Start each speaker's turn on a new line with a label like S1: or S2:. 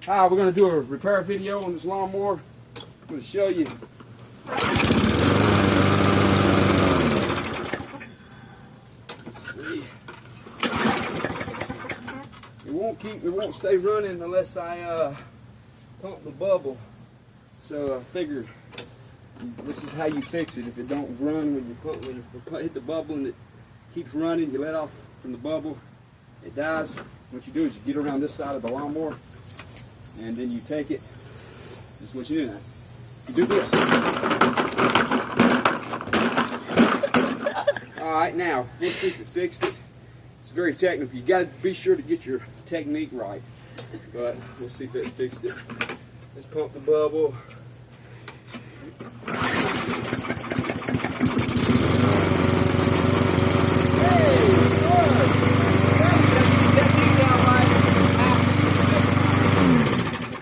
S1: Hi, we're going to do a repair video on this lawnmower. I'm going to show you. Let's see. It won't stay running unless I pump the bubble. So I figured this is how you fix it. If it don't run when you hit the bubble and it keeps running, you let off from the bubble, it dies. What you do is you get around this side of the lawnmower, and then you take it. This is what you do now. You do this. All right, now we'll see if it fixed it. It's very technical. You got to be sure to get your technique right. But we'll see if it fixed it. Let's pump the bubble.